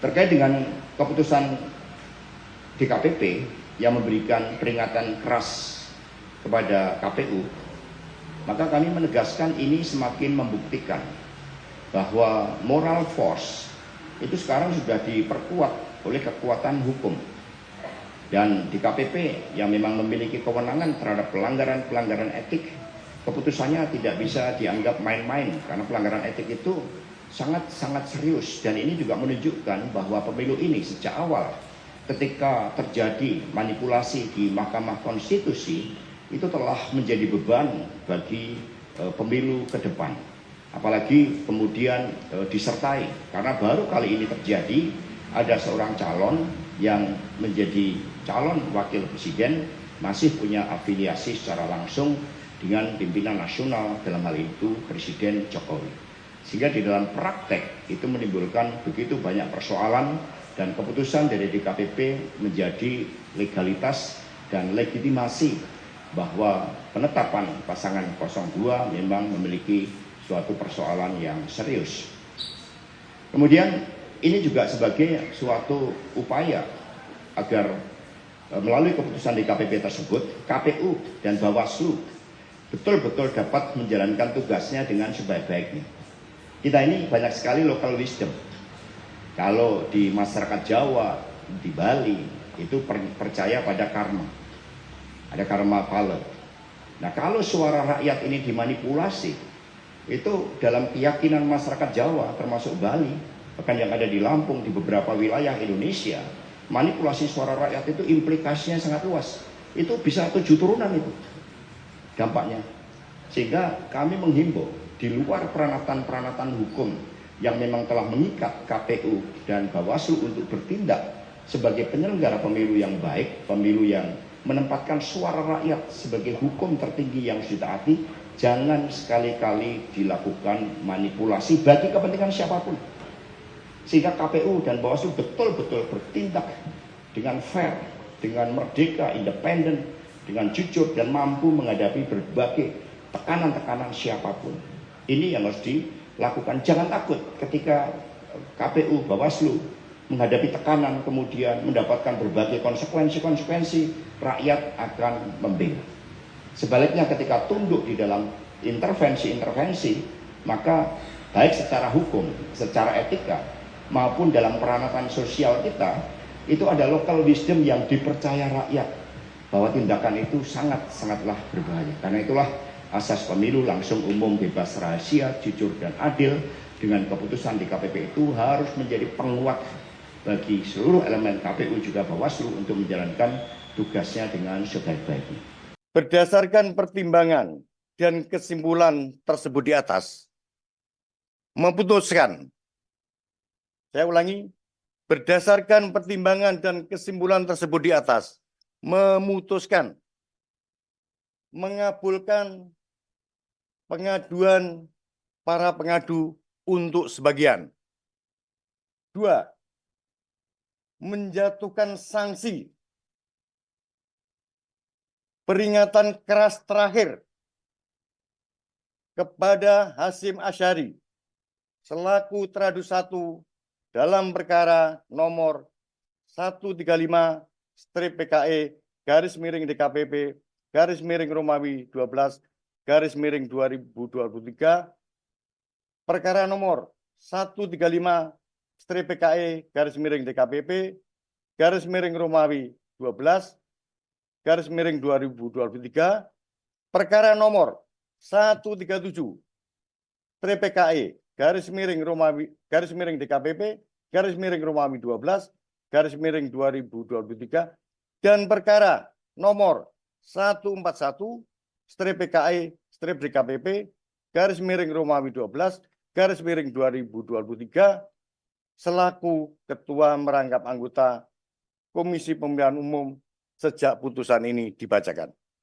Terkait dengan keputusan DKPP yang memberikan peringatan keras kepada KPU, maka kami menegaskan ini semakin membuktikan bahwa moral force itu sekarang sudah diperkuat oleh kekuatan hukum. Dan DKPP yang memang memiliki kewenangan terhadap pelanggaran-pelanggaran etik, keputusannya tidak bisa dianggap main-main, karena pelanggaran etik itu sangat-sangat serius. Dan ini juga menunjukkan bahwa pemilu ini sejak awal ketika terjadi manipulasi di Mahkamah Konstitusi itu telah menjadi beban bagi pemilu ke depan. Apalagi kemudian disertai, karena baru kali ini terjadi ada seorang calon yang menjadi calon wakil presiden masih punya afiliasi secara langsung dengan pimpinan nasional, dalam hal itu Presiden Jokowi. Sehingga di dalam praktek itu menimbulkan begitu banyak persoalan, dan keputusan dari DKPP menjadi legalitas dan legitimasi bahwa penetapan pasangan 02 memang memiliki suatu persoalan yang serius. Kemudian ini juga sebagai suatu upaya agar melalui keputusan DKPP tersebut, KPU dan Bawaslu betul-betul dapat menjalankan tugasnya dengan sebaik-baiknya. Kita ini banyak sekali local wisdom. Kalau di masyarakat Jawa, di Bali, itu percaya pada karma. Ada karma pala. Nah, kalau suara rakyat ini dimanipulasi, itu dalam keyakinan masyarakat Jawa, termasuk Bali, bahkan yang ada di Lampung, di beberapa wilayah Indonesia, manipulasi suara rakyat itu implikasinya sangat luas. Itu bisa 7 turunan itu dampaknya. Sehingga kami menghimbau di luar peranatan-peranatan hukum yang memang telah mengikat KPU dan Bawaslu untuk bertindak sebagai penyelenggara pemilu yang baik, pemilu yang menempatkan suara rakyat sebagai hukum tertinggi yang harus ditaati, jangan sekali-kali dilakukan manipulasi bagi kepentingan siapapun. Sehingga KPU dan Bawaslu betul-betul bertindak dengan fair, dengan merdeka, independen, dengan jujur, dan mampu menghadapi berbagai tekanan-tekanan siapapun. Ini yang harus dilakukan. Jangan takut ketika KPU, Bawaslu menghadapi tekanan, kemudian mendapatkan berbagai konsekuensi, rakyat akan membela. Sebaliknya ketika tunduk di dalam intervensi, maka baik secara hukum, secara etika, maupun dalam peranatan sosial kita, itu ada local wisdom yang dipercaya rakyat bahwa tindakan itu sangatlah berbahaya. Karena itulah asas pemilu langsung, umum, bebas, rahasia, jujur, dan adil dengan keputusan DKPP itu harus menjadi penguat bagi seluruh elemen KPU juga Bawaslu untuk menjalankan tugasnya dengan sebaik-baiknya. Berdasarkan pertimbangan dan kesimpulan tersebut di atas, memutuskan, saya ulangi, berdasarkan pertimbangan dan kesimpulan tersebut di atas, memutuskan mengabulkan pengaduan para pengadu untuk sebagian. 2. Menjatuhkan sanksi peringatan keras terakhir kepada Hasyim Asyari selaku teradu 1 dalam perkara nomor 135/PKE/DKPP/Romawi 12/2023, perkara nomor 135/PKE/DKPP/Romawi 12/2023, perkara nomor 137/PKE/DKPP/Romawi 12/2023, dan perkara nomor 141/PKE/DKPP/Romawi 12/2023 selaku Ketua Merangkap Anggota Komisi Pemilihan Umum sejak putusan ini dibacakan.